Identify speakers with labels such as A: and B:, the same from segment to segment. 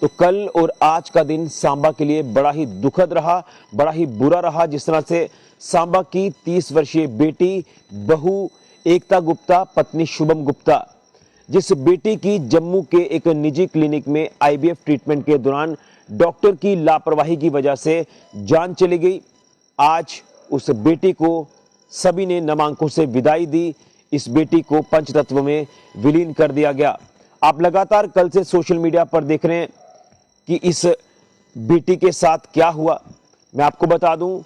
A: तो कल और आज का दिन सांबा के लिए बड़ा ही दुखद रहा, बड़ा ही बुरा रहा। जिस तरह से सांबा की 30 वर्षीय बेटी बहू एकता गुप्ता, पत्नी शुभम गुप्ता, जिस बेटी की जम्मू के एक निजी क्लिनिक में आईवीएफ ट्रीटमेंट के दौरान डॉक्टर की लापरवाही की वजह से जान चली गई, आज उस बेटी को सभी ने नामांकों से विदाई दी। इस बेटी को पंचतत्व में विलीन कर दिया गया। आप लगातार कल से सोशल मीडिया पर देख रहे हैं कि इस बेटी के साथ क्या हुआ। मैं आपको बता दूं,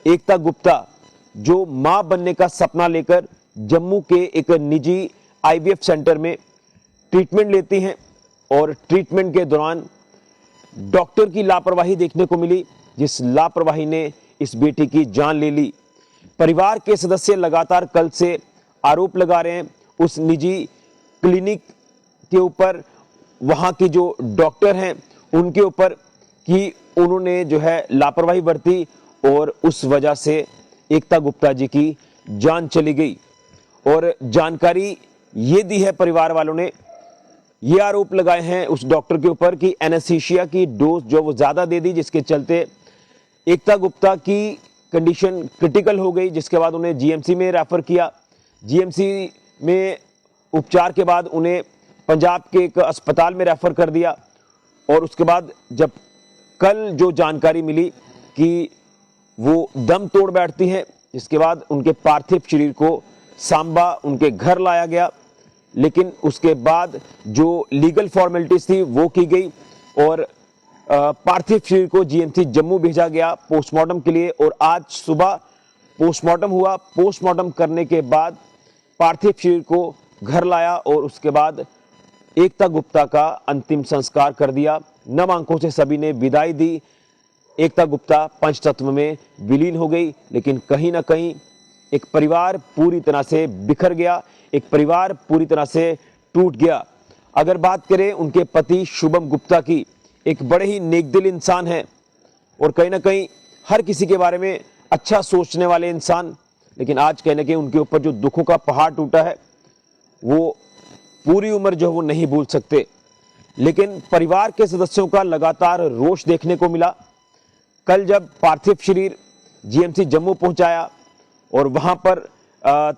A: एकता गुप्ता जो मां बनने का सपना लेकर जम्मू के एक निजी आईवीएफ सेंटर में ट्रीटमेंट लेती हैं और ट्रीटमेंट के दौरान डॉक्टर की लापरवाही देखने को मिली, जिस लापरवाही ने इस बेटी की जान ले ली। परिवार के सदस्य लगातार कल से आरोप लगा रहे हैं उस निजी क्लिनिक के ऊपर, वहां की जो डॉक्टर हैं उनके ऊपर, कि उन्होंने जो है लापरवाही बरती और उस वजह से एकता गुप्ता जी की जान चली गई। और जानकारी ये दी है परिवार वालों ने, ये आरोप लगाए हैं उस डॉक्टर के ऊपर कि एनेस्थीसिया की डोज जो वो ज्यादा दे दी, जिसके चलते एकता गुप्ता की कंडीशन क्रिटिकल हो गई, जिसके बाद उन्हें जीएमसी में रेफर किया। जीएमसी में उपचार के बाद उन्हें पंजाब के एक अस्पताल में रेफर कर दिया। और उसके बाद जब कल जो जानकारी मिली कि वो दम तोड़ बैठती हैं, इसके बाद उनके पार्थिव शरीर को सांबा उनके घर लाया गया। लेकिन उसके बाद जो लीगल फॉर्मेलिटीज थी वो की गई और पार्थिव शरीर को जीएमसी जम्मू भेजा गया पोस्टमार्टम के लिए। और आज सुबह पोस्टमार्टम हुआ। पोस्टमार्टम करने के बाद पार्थिव शरीर को घर लाया और उसके बाद एकता गुप्ता का अंतिम संस्कार कर दिया। नामांकों से सभी ने विदाई दी। एकता गुप्ता पंचतत्व में विलीन हो गई। लेकिन कहीं ना कहीं एक परिवार पूरी तरह से बिखर गया, एक परिवार पूरी तरह से टूट गया। अगर बात करें उनके पति शुभम गुप्ता की, एक बड़े ही नेकदिल इंसान है और कहीं ना कहीं हर किसी के बारे में अच्छा सोचने वाले इंसान, लेकिन आज कहीं ना कहीं उनके ऊपर जो दुखों का पहाड़ टूटा है वो पूरी उम्र जो वो नहीं भूल सकते। लेकिन परिवार के सदस्यों का लगातार रोष देखने को मिला। कल जब पार्थिव शरीर जीएमसी जम्मू पहुंचाया और वहां पर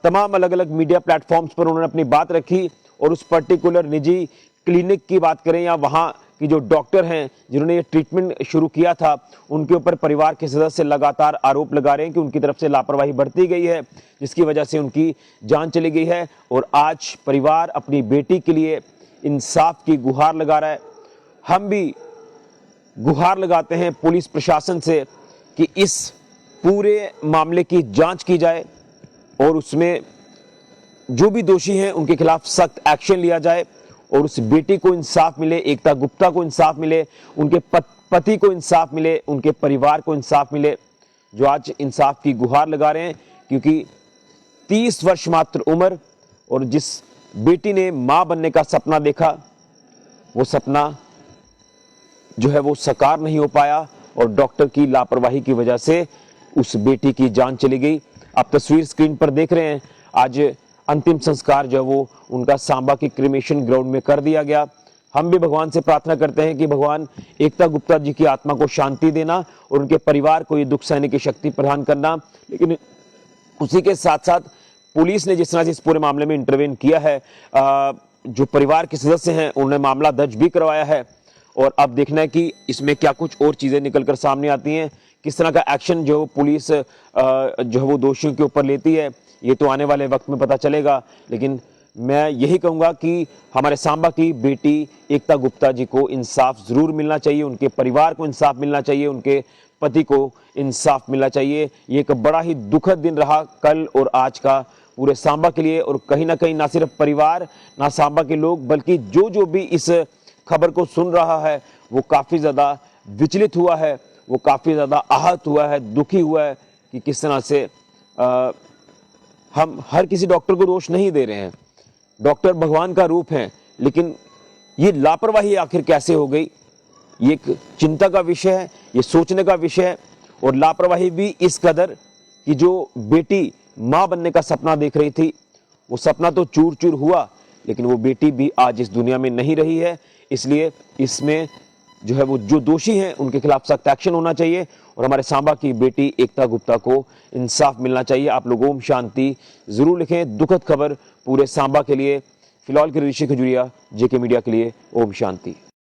A: तमाम अलग अलग मीडिया प्लेटफॉर्म्स पर उन्होंने अपनी बात रखी और उस पर्टिकुलर निजी क्लिनिक की बात करें या वहां की जो डॉक्टर हैं जिन्होंने ये ट्रीटमेंट शुरू किया था, उनके ऊपर परिवार के सदस्य लगातार आरोप लगा रहे हैं कि उनकी तरफ से लापरवाही बरती गई है, जिसकी वजह से उनकी जान चली गई है। और आज परिवार अपनी बेटी के लिए इंसाफ की गुहार लगा रहा है। हम भी गुहार लगाते हैं पुलिस प्रशासन से कि इस पूरे मामले की जांच की जाए और उसमें जो भी दोषी हैं उनके खिलाफ सख्त एक्शन लिया जाए और उस बेटी को इंसाफ मिले, एकता गुप्ता को इंसाफ मिले, उनके पति को इंसाफ मिले, उनके परिवार को इंसाफ मिले, जो आज इंसाफ की गुहार लगा रहे हैं। क्योंकि 30 वर्ष मात्र उम्र और जिस बेटी ने मां बनने का सपना देखा, वो सपना जो है वो साकार नहीं हो पाया और डॉक्टर की लापरवाही की वजह से उस बेटी की जान चली गई। आप तस्वीर स्क्रीन पर देख रहे हैं, आज अंतिम संस्कार जो है वो उनका सांबा की क्रिमेशन ग्राउंड में कर दिया गया। हम भी भगवान से प्रार्थना करते हैं कि भगवान एकता गुप्ता जी की आत्मा को शांति देना और उनके परिवार को ये दुख सहने की शक्ति प्रदान करना। लेकिन उसी के साथ साथ पुलिस ने जिस तरह से इस पूरे मामले में इंटरवेन किया है, जो परिवार के सदस्य हैं उन्होंने मामला दर्ज भी करवाया है और अब देखना है कि इसमें क्या कुछ और चीजें निकलकर सामने आती हैं, किस तरह का एक्शन जो पुलिस जो है वो दोषियों के ऊपर लेती है, ये तो आने वाले वक्त में पता चलेगा। लेकिन मैं यही कहूंगा कि हमारे सांबा की बेटी एकता गुप्ता जी को इंसाफ जरूर मिलना चाहिए, उनके परिवार को इंसाफ मिलना चाहिए, उनके पति को इंसाफ मिलना चाहिए। ये एक बड़ा ही दुखद दिन रहा कल और आज का पूरे सांबा के लिए। और कहीं ना कहीं ना सिर्फ परिवार, ना सांबा के लोग, बल्कि जो भी इस खबर को सुन रहा है वो काफी ज्यादा विचलित हुआ है, वो काफी ज्यादा आहत हुआ है, दुखी हुआ है कि किस तरह से हम हर किसी डॉक्टर को दोष नहीं दे रहे हैं, डॉक्टर भगवान का रूप है, लेकिन ये लापरवाही आखिर कैसे हो गई, ये एक चिंता का विषय है, ये सोचने का विषय है। और लापरवाही भी इस कदर कि जो बेटी मां बनने का सपना देख रही थी, वो सपना तो चूर चूर हुआ, लेकिन वो बेटी भी आज इस दुनिया में नहीं रही है। इसलिए इसमें जो है वो जो दोषी हैं उनके खिलाफ सख्त एक्शन होना चाहिए और हमारे सांबा की बेटी एकता गुप्ता को इंसाफ मिलना चाहिए। आप लोग ओम शांति जरूर लिखें। दुखद खबर पूरे सांबा के लिए। फिलहाल के लिए ऋषि खजुरिया, जेके मीडिया के लिए ओम शांति।